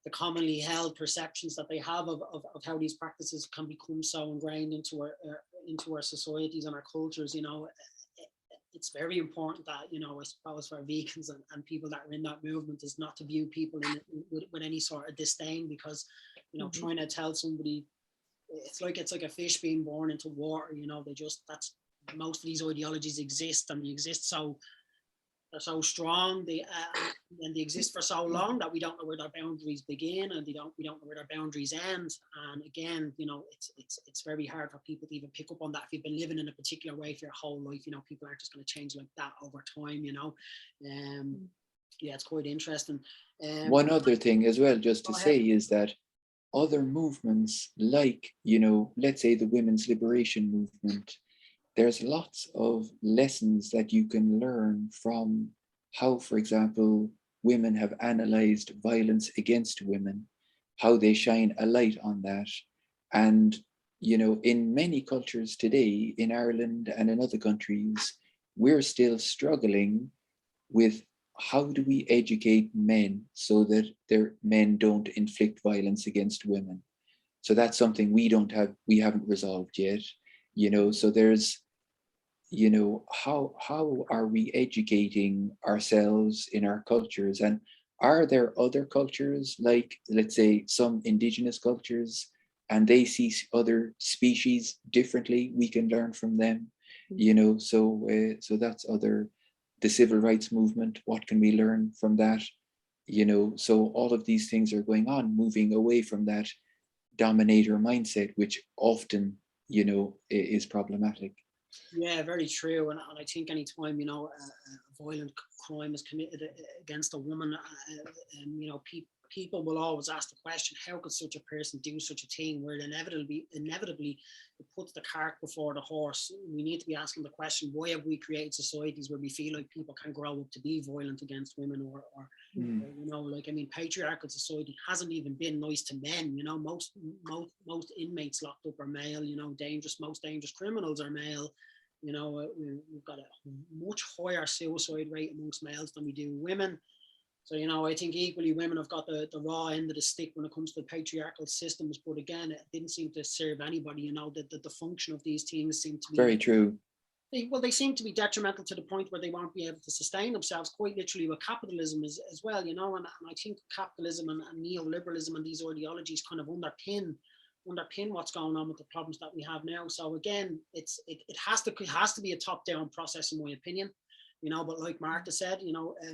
Speaker 1: the commonly held perceptions that they have of how these practices can become so ingrained into our societies and our cultures, it's very important that, I suppose for vegans and people that are in that movement is not to view people with any sort of disdain, because, trying to tell somebody, it's like a fish being born into water, most of these ideologies exist, and they exist they're so strong, and they exist for so long that we don't know where their boundaries begin, and we don't know where their boundaries end. And again, it's very hard for people to even pick up on that if you've been living in a particular way for your whole life. People aren't just going to change like that over time. Yeah, it's quite interesting.
Speaker 2: One other thing as well, just to say, is that other movements, like, let's say the women's liberation movement, there's lots of lessons that you can learn from how, for example, women have analyzed violence against women, how they shine a light on that. And, in many cultures today, in Ireland and in other countries, we're still struggling with how do we educate men so that their men don't inflict violence against women. So that's something we haven't resolved yet. So there's, how are we educating ourselves in our cultures? And are there other cultures, like, let's say, some indigenous cultures, and they see other species differently? We can learn from them, so that's the civil rights movement. What can we learn from that? So all of these things are going on, moving away from that dominator mindset, which often, is problematic.
Speaker 1: Yeah, very true. And I think any time, a violent crime is committed against a woman, people will always ask the question, how could such a person do such a thing? Where inevitably it puts the cart before the horse. We need to be asking the question, why have we created societies where we feel like people can grow up to be violent against women, or patriarchal society hasn't even been nice to men. Most inmates locked up are male, most dangerous criminals are male. We've got a much higher suicide rate amongst males than we do women. So, I think equally women have got the raw end of the stick when it comes to the patriarchal systems. But again, it didn't seem to serve anybody, that the function of these things seemed to be
Speaker 2: very true.
Speaker 1: They seem to be detrimental to the point where they won't be able to sustain themselves, quite literally, with capitalism as well, and I think capitalism and neoliberalism and these ideologies kind of underpin what's going on with the problems that we have now. So again, it has to be a top-down process, in my opinion. But like Marta said,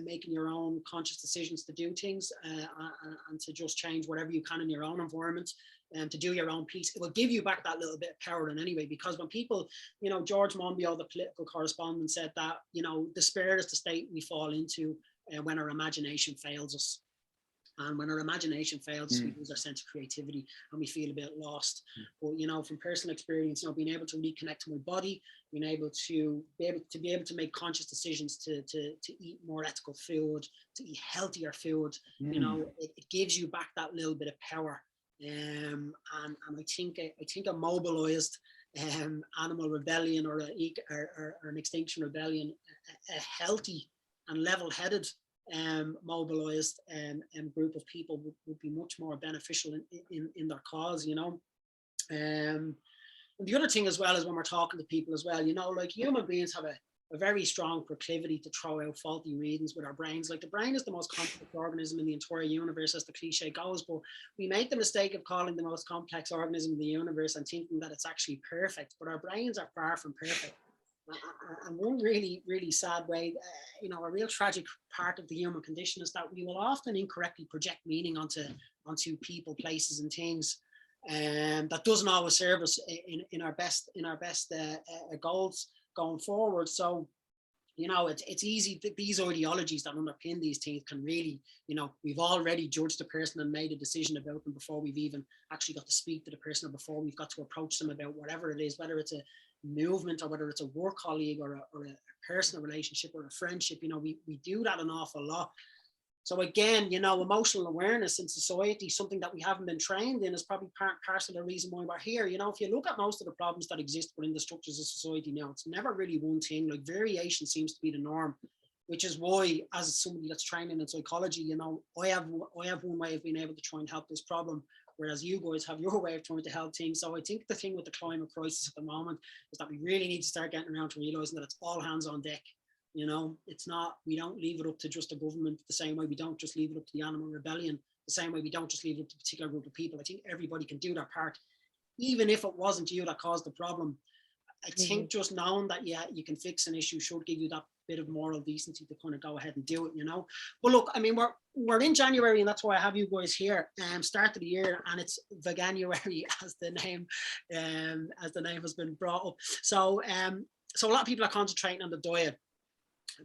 Speaker 1: making your own conscious decisions to do things and to just change whatever you can in your own environment and to do your own piece. It will give you back that little bit of power in any way, because when people, George Monbiot, the political correspondent, said that, despair is the state we fall into when our imagination fails us. And when our imagination fails, we lose our sense of creativity and we feel a bit lost. But from personal experience, being able to reconnect to my body, being able to make conscious decisions to eat more ethical food, to eat healthier food, it gives you back that little bit of power. And I think a mobilized animal rebellion or an extinction rebellion, a healthy and level-headed mobilized group of people would be much more beneficial in their cause. And the other thing as well is when we're talking to people as well, like human beings have a very strong proclivity to throw out faulty readings with our brains. Like the brain is the most complex organism in the entire universe, as the cliche goes, but we make the mistake of calling the most complex organism in the universe and thinking that it's actually perfect, but our brains are far from perfect. And one really, really sad way, a real tragic part of the human condition is that we will often incorrectly project meaning onto people, places, and things, and that doesn't always serve us in our best goals going forward. So, it's easy that these ideologies that underpin these things can really, we've already judged the person and made a decision about them before we've even actually got to speak to the person, or before we've got to approach them about whatever it is, whether it's a movement or whether it's a work colleague or a personal relationship or a friendship. We do that an awful lot. So again, emotional awareness in society, something that we haven't been trained in, is probably part of the reason why we're here. If you look at most of the problems that exist within the structures of society now, it's never really one thing. Like, variation seems to be the norm, which is why, as somebody that's training in psychology, I have one way of being able to try and help this problem, whereas you guys have your way of trying to help things. So I think the thing with the climate crisis at the moment is that we really need to start getting around to realizing that it's all hands on deck. It's not, we don't leave it up to just the government the same way we don't just leave it up to the animal rebellion, the same way we don't just leave it up to a particular group of people. I think everybody can do their part, even if it wasn't you that caused the problem. I think just knowing that, you can fix an issue should give you that bit of moral decency to kind of go ahead and do it, But look, I mean, we're in January, and that's why I have you guys here. Start of the year, and it's Veganuary, as the name has been brought up. So a lot of people are concentrating on the diet,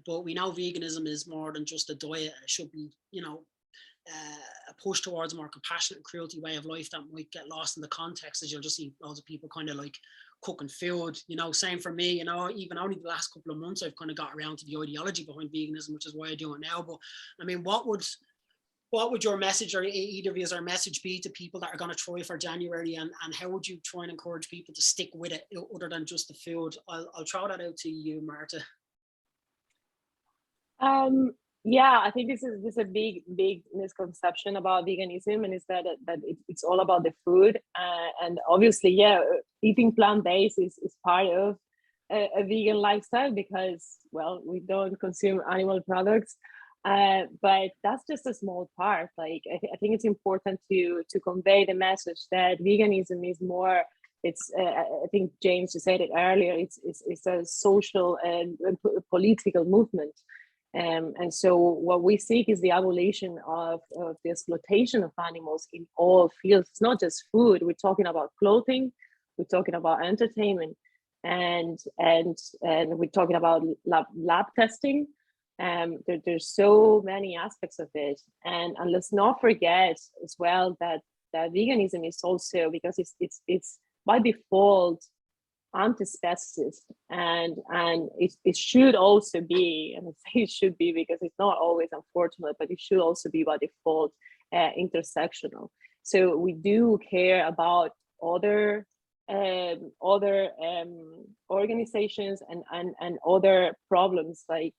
Speaker 1: but we know veganism is more than just a diet. It should be, a push towards a more compassionate and cruelty way of life that might get lost in the context, as you'll just see loads of people kind of like cooking food, same for me, even only the last couple of months I've kind of got around to the ideology behind veganism, which is why I do it now. But I mean, what would your message, or either of you, our message, be to people that are going to try for January, and how would you try and encourage people to stick with it other than just the food? I'll throw that out to you, Marta.
Speaker 3: Yeah, I think this is a big misconception about veganism, and is that it's all about the food, and obviously, eating plant-based is part of a vegan lifestyle, because, well, we don't consume animal products, but that's just a small part. Like, I think it's important to convey the message that veganism is more. It's I think James just said it earlier. It's a social and political movement. And so what we seek is the abolition of the exploitation of animals in all fields. It's not just food. We're talking about clothing, we're talking about entertainment, and we're talking about lab testing. There's so many aspects of it, and let's not forget as well that veganism is also, because it's by default anti-speciesist, and it should also be, and I say it should be because it's not always, unfortunate, but it should also be by default intersectional. So we do care about other other organizations and other problems. Like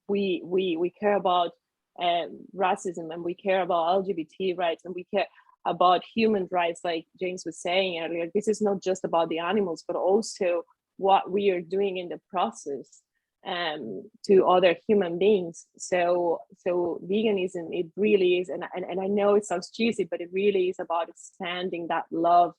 Speaker 3: we care about racism, and we care about LGBT rights, and we care about human rights, like James was saying earlier. This is not just about the animals, but also what we are doing in the process to other human beings. So veganism, it really is, and I know it sounds cheesy, but it really is about extending that love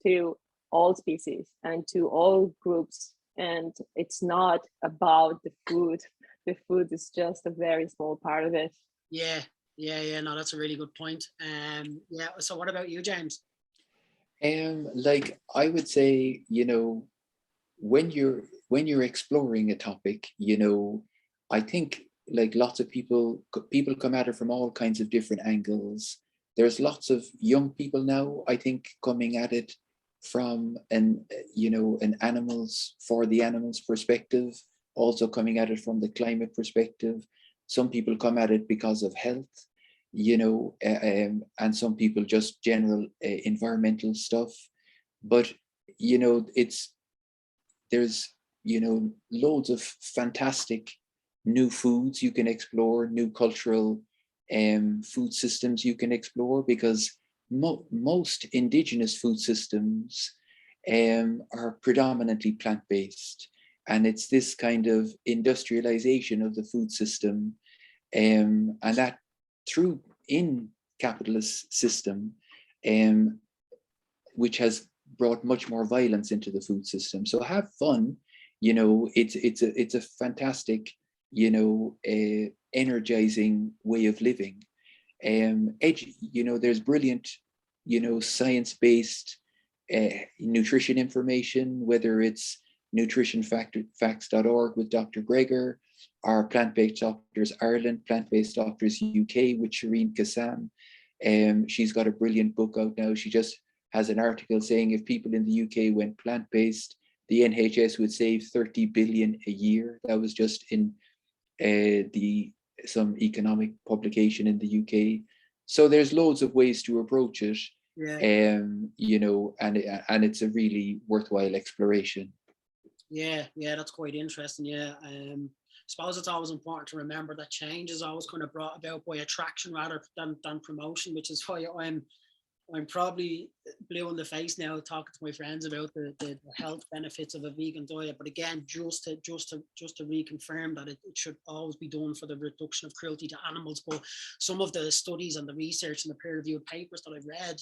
Speaker 3: to all species and to all groups. And it's not about the food. The food is just a very small part of it.
Speaker 1: Yeah, no, that's a really good point. Yeah, so what about you, James?
Speaker 2: Like I would say, when you're exploring a topic, I think like lots of people come at it from all kinds of different angles. There's lots of young people now, I think, coming at it from an animals for the animals perspective, also coming at it from the climate perspective. Some people come at it because of health, and some people just general environmental stuff. But there's loads of fantastic new foods you can explore, new cultural food systems you can explore, because most indigenous food systems are predominantly plant-based, and it's this kind of industrialization of the food system, and that through in capitalist system, which has brought much more violence into the food system. So have fun, it's a fantastic, energizing way of living. There's brilliant, science-based nutrition information, whether it's nutritionfacts.org with Dr. Greger, or Plant-Based Doctors Ireland, Plant-Based Doctors UK with Shireen Kassam. She's got a brilliant book out now. She just has an article saying if people in the UK went plant-based, the NHS would save 30 billion a year. That was just in some economic publication in the UK. So there's loads of ways to approach it.
Speaker 1: Yeah.
Speaker 2: And it's a really worthwhile exploration.
Speaker 1: Yeah, that's quite interesting. Yeah. I suppose it's always important to remember that change is always kind of brought about by attraction rather than promotion, which is why I'm probably blue in the face now talking to my friends about the health benefits of a vegan diet. But again, just to reconfirm that it should always be done for the reduction of cruelty to animals. But some of the studies and the research and the peer-reviewed papers that I've read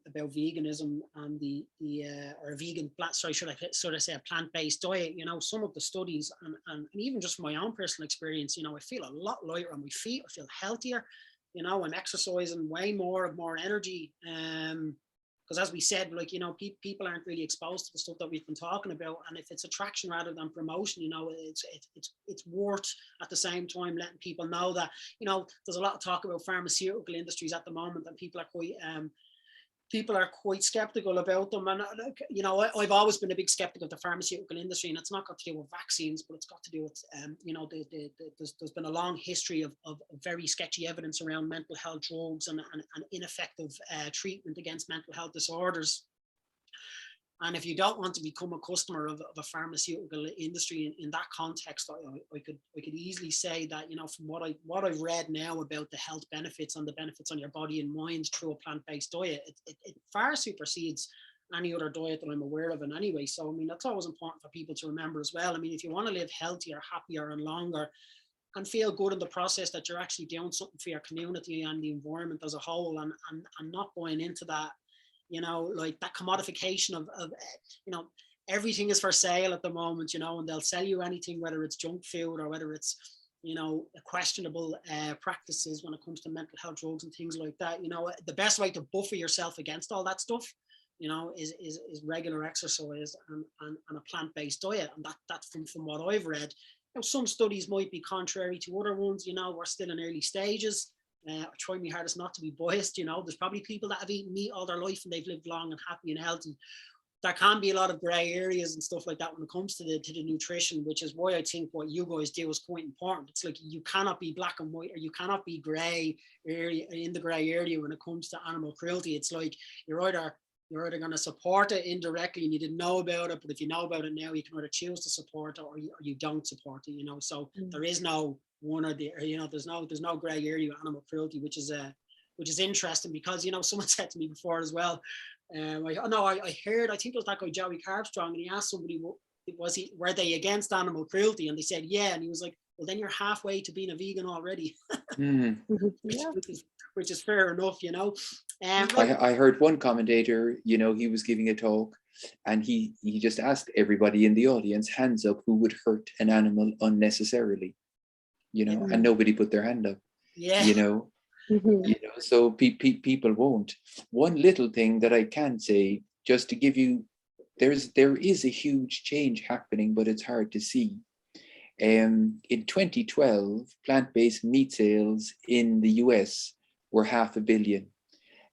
Speaker 1: about veganism and or a vegan should I sort of say a plant-based diet, some of the studies and even just from my own personal experience, I feel a lot lighter on my feet. I feel healthier. I'm exercising way more energy. Because as we said, people aren't really exposed to the stuff that we've been talking about. And if it's attraction rather than promotion, it's worth at the same time letting people know that, there's a lot of talk about pharmaceutical industries at the moment, and people are quite skeptical about them. And, I've always been a big skeptic of the pharmaceutical industry, and it's not got to do with vaccines, but it's got to do with, there's been a long history of very sketchy evidence around mental health drugs and ineffective treatment against mental health disorders. And if you don't want to become a customer of a pharmaceutical industry in that context, I could easily say that, from what I've read now about the health benefits and the benefits on your body and mind through a plant-based diet, it far supersedes any other diet that I'm aware of in any way. So, that's always important for people to remember as well. If you want to live healthier, happier and longer and feel good in the process, that you're actually doing something for your community and the environment as a whole, and not going into that, like that commodification of everything is for sale at the moment, and they'll sell you anything, whether it's junk food or whether it's, questionable practices when it comes to mental health drugs and things like that. The best way to buffer yourself against all that stuff, is regular exercise and a plant-based diet. And that's from what I've read. Some studies might be contrary to other ones. We're still in early stages. I try my hardest not to be biased. There's probably people that have eaten meat all their life and they've lived long and happy and healthy. There can be a lot of grey areas and stuff like that when it comes to the nutrition, which is why I think what you guys do is quite important. It's like you cannot be black and white, or you cannot be grey area in the grey area when it comes to animal cruelty. It's like you're either you're either going to support it indirectly and you didn't know about it, but if you know about it now, you can either choose to support it or you don't support it, you know. So there is no one or the, you know, there's no gray area with animal cruelty, which is interesting because, you know, someone said to me before as well, I heard, I think it was that guy Joey Carbstrong, and he asked somebody, were they against animal cruelty? And they said, yeah. And he was like, well, then you're halfway to being a vegan already. which is fair enough, you know.
Speaker 2: I heard one commentator, you know, he was giving a talk and he just asked everybody in the audience, hands up, who would hurt an animal unnecessarily, you know, and nobody put their hand up, you know. You know, so people won't. One little thing that I can say, just to give you, there is a huge change happening, but it's hard to see. In 2012, plant-based meat sales in the US were 500 million.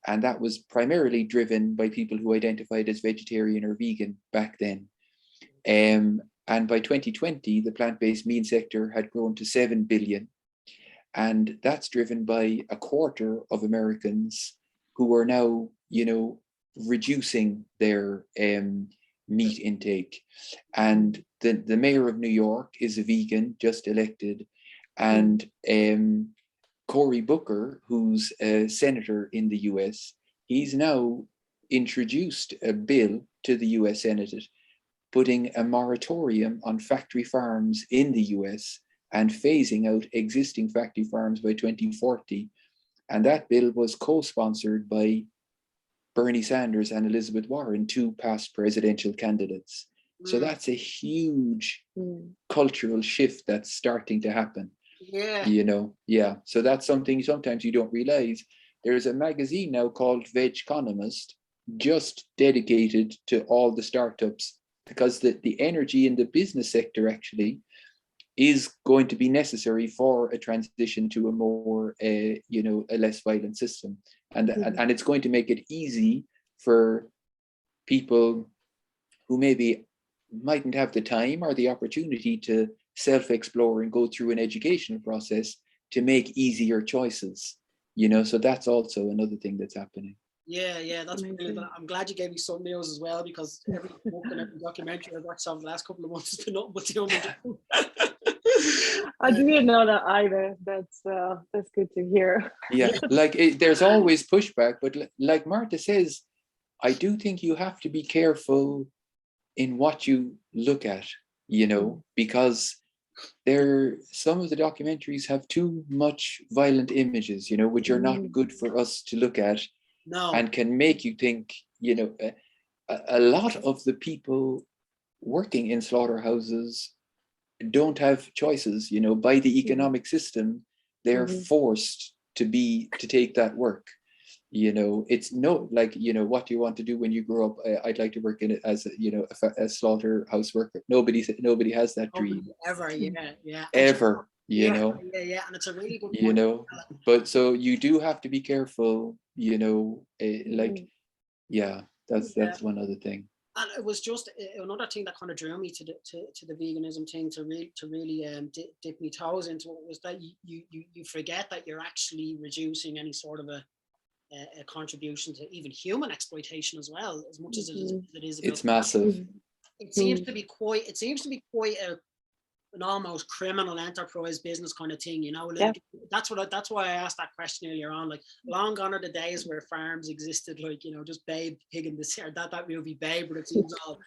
Speaker 2: And that was primarily driven by people who identified as vegetarian or vegan back then. And by 2020, the plant-based meat sector had grown to 7 billion. And that's driven by a quarter of Americans who are now, you know, reducing their meat intake. And the mayor of New York is a vegan, just elected. And Cory Booker, who's a senator in the US, he's now introduced a bill to the US Senate putting a moratorium on factory farms in the US and phasing out existing factory farms by 2040. And that bill was co-sponsored by Bernie Sanders and Elizabeth Warren, two past presidential candidates. So that's a huge cultural shift that's starting to happen. You know, so that's something sometimes you don't realize. There's a magazine now called Vegconomist, just dedicated to all the startups, because the energy in the business sector actually is going to be necessary for a transition to a more, you know, a less violent system. And it's going to make it easy for people who maybe mightn't have the time or the opportunity to self-explore and go through an educational process to make easier choices, you know. So that's also another thing that's happening.
Speaker 1: Yeah, that's brilliant. I'm glad you gave me some news as well, because every book and every documentary I've watched over the last couple of months has been nothing but doom and gloom.
Speaker 3: I didn't know that either. That's good to hear.
Speaker 2: Yeah, like there's always pushback, but like Marta says, I do think you have to be careful in what you look at, you know, because some of the documentaries have too much violent images, you know, which are not good for us to look at. No. And can make you think, you know, a lot of the people working in slaughterhouses don't have choices, you know. By the economic system, they're forced to take that work, you know. It's no, like, you know, what do you want to do when you grow up? I'd like to work in it as you know, a slaughterhouse worker. Nobody has that dream
Speaker 1: ever.
Speaker 2: Ever, you know.
Speaker 1: And it's a really good point.
Speaker 2: You know, but so you do have to be careful, you know, that's one other thing.
Speaker 1: And it was just another thing that kind of drew me to the veganism thing, to really dip my toes into it, was that you forget that you're actually reducing any sort of a contribution to even human exploitation as well, as much as it is about,
Speaker 2: it's massive.
Speaker 1: It seems to be quite an almost criminal enterprise business kind of thing, you know. Like, that's why I asked that question earlier on. Like, long gone are the days where farms existed, like, you know, just Babe Pig in the City, that movie Babe, but it seems all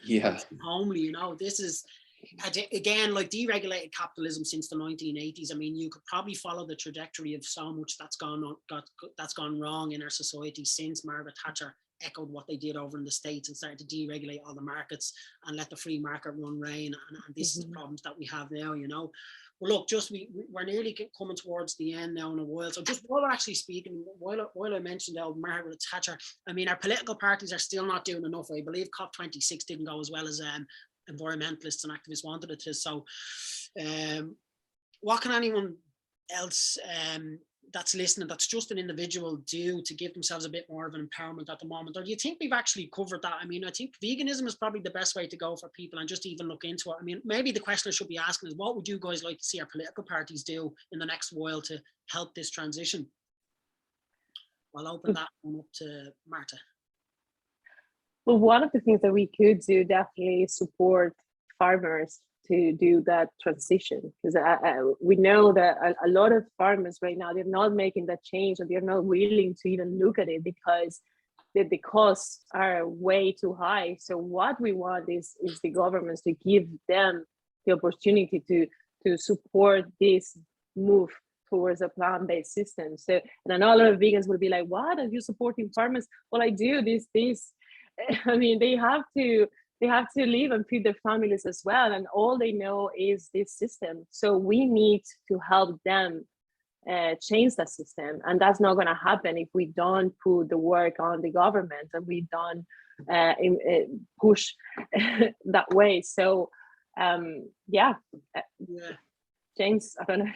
Speaker 1: homely, you know. This is again like deregulated capitalism since the 1980s. I mean, you could probably follow the trajectory of so much that's gone wrong in our society since Margaret Thatcher echoed what they did over in the States and started to deregulate all the markets and let the free market run reign. And this is the problems that we have now, you know. Well, look, just we're nearly coming towards the end now in a while. So just while we're actually speaking, while I mentioned Margaret Thatcher, I mean, our political parties are still not doing enough. I believe COP26 didn't go as well as environmentalists and activists wanted it to. So what can anyone else that's listening, that's just an individual, do to give themselves a bit more of an empowerment at the moment? Or do you think we've actually covered that? I mean, I think veganism is probably the best way to go for people, and just even look into it. I mean, maybe the question I should be asking is, what would you guys like to see our political parties do in the next while to help this transition? I'll open that one up to Marta.
Speaker 3: Well, one of the things that we could do definitely is support farmers to do that transition, because we know that a lot of farmers right now, they're not making that change, or they're not willing to even look at it because the costs are way too high. So what we want is the governments to give them the opportunity to support this move towards a plant-based system. So, and I know a lot of vegans will be like, "What are you supporting farmers?" Well, I do this. I mean, they have to live and feed their families as well, and all they know is this system. So we need to help them change that system, and that's not going to happen if we don't put the work on the government and we don't push that way. So yeah,
Speaker 1: Yeah.
Speaker 3: James, I don't know.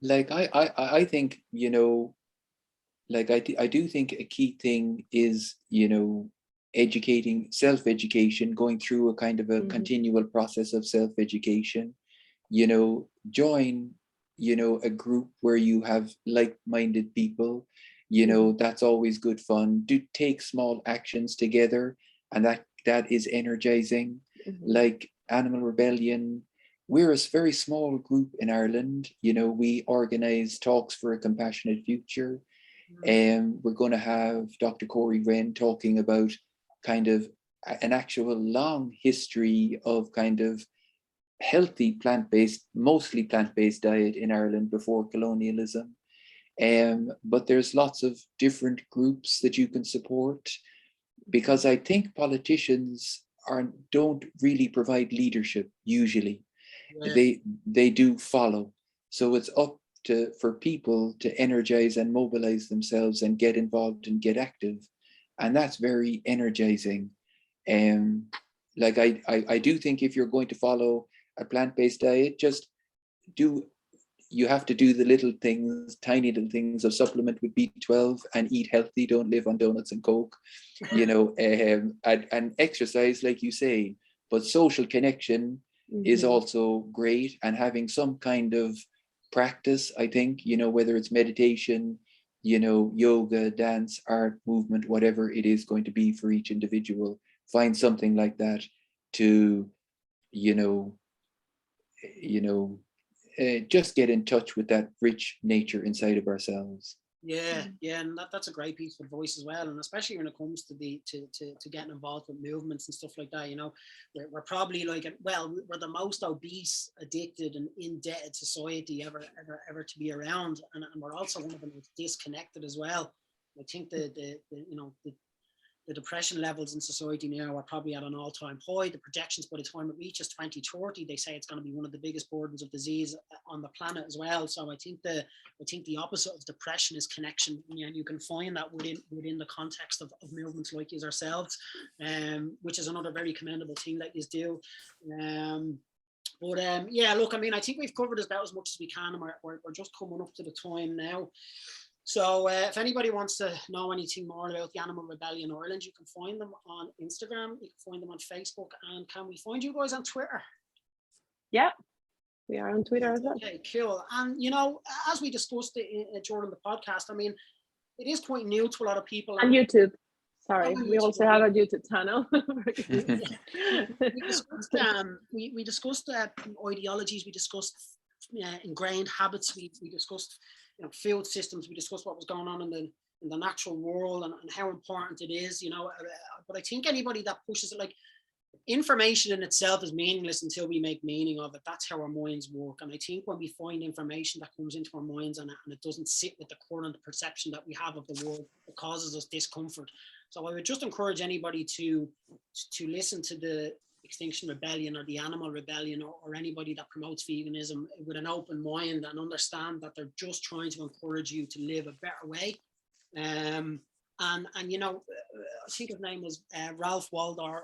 Speaker 2: Like I think, like I do think a key thing is, educating, self-education, going through a kind of a continual process of self-education. Join, a group where you have like-minded people. That's always good fun. Do take small actions together, and that is energizing. Like Animal Rebellion, we're a very small group in Ireland. We organize talks for a compassionate future. And we're going to have Dr. Corey Wren talking about kind of an actual long history of kind of healthy plant-based, mostly plant-based diet in Ireland before colonialism. But there's lots of different groups that you can support, because I think politicians don't really provide leadership usually.
Speaker 1: Yeah.
Speaker 2: They do follow. So it's up for people to energize and mobilize themselves and get involved and get active, and that's very energizing. Like I do think if you're going to follow a plant-based diet, you have to do the little things, tiny little things of supplement with B12 and eat healthy, don't live on donuts and Coke, and exercise, like you say. But social connection is also great, and having some kind of practice, I think, whether it's meditation, yoga, dance, art, movement, whatever it is going to be for each individual, find something like that to, you know, just get in touch with that rich nature inside of ourselves.
Speaker 1: Yeah, and that's a great piece of advice as well, and especially when it comes to to getting involved with movements and stuff like that. We're probably we're the most obese, addicted, and indebted society ever to be around, and we're also one of the most disconnected as well. I think the depression levels in society now are probably at an all-time high. The projections by the time it reaches 2030, they say it's going to be one of the biggest burdens of disease on the planet as well. So I think the opposite of depression is connection, and you can find that within the context of movements like yours ourselves, which is another very commendable thing that you do. Yeah, look, I mean, I think we've covered about as much as we can, and we're just coming up to the time now. So if anybody wants to know anything more about the Animal Rebellion Ireland, you can find them on Instagram, you can find them on Facebook, and can we find you guys on Twitter?
Speaker 3: Yeah, we are on Twitter as well.
Speaker 1: Okay, cool. And as we discussed during the podcast, I mean, it is quite new to a lot of people.
Speaker 3: And YouTube. Sorry, we also have a YouTube channel.
Speaker 1: we discussed ideologies, we discussed ingrained habits, we discussed field systems, we discussed what was going on in the natural world and how important it is, but I think anybody that pushes it, like, information in itself is meaningless until we make meaning of it. That's how our minds work. And I think when we find information that comes into our minds and it doesn't sit with the current perception that we have of the world, it causes us discomfort. So I would just encourage anybody to listen to the Extinction Rebellion or the Animal Rebellion or anybody that promotes veganism with an open mind and understand that they're just trying to encourage you to live a better way. And I think his name was Ralph Waldo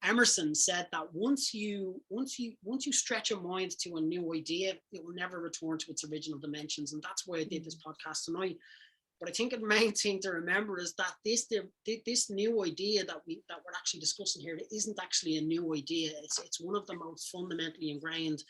Speaker 1: Emerson said that once you stretch your mind to a new idea, it will never return to its original dimensions. And that's why I did this podcast tonight. But I think the main thing to remember is that this new idea that we're actually discussing here isn't actually a new idea. It's one of the most fundamentally ingrained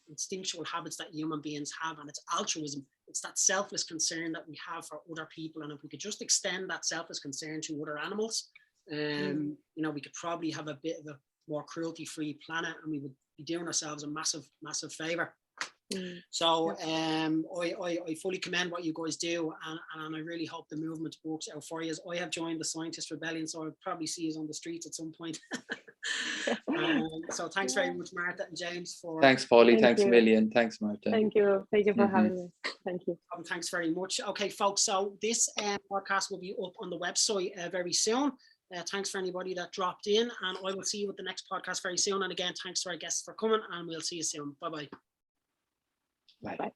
Speaker 1: instinctual habits that human beings have, and it's altruism. It's that selfless concern that we have for other people, and if we could just extend that selfless concern to other animals, you know, we could probably have a bit of a more cruelty-free planet, and we would be doing ourselves a massive favor. So I fully commend what you guys do, and I really hope the movement works out for you. As I have joined the Scientist Rebellion, so I'll probably see you on the streets at some point. So thanks very much, Marta and James.
Speaker 2: Thanks, Paulie. Thanks a
Speaker 3: you.
Speaker 2: million. Thanks, Marta.
Speaker 3: Thank you for having us. Thank you.
Speaker 1: Thanks very much. Okay, folks, so this podcast will be up on the website very soon. Thanks for anybody that dropped in, and I will see you with the next podcast very soon. And again, thanks to our guests for coming, and we'll see you soon. Bye-bye.
Speaker 2: Bye.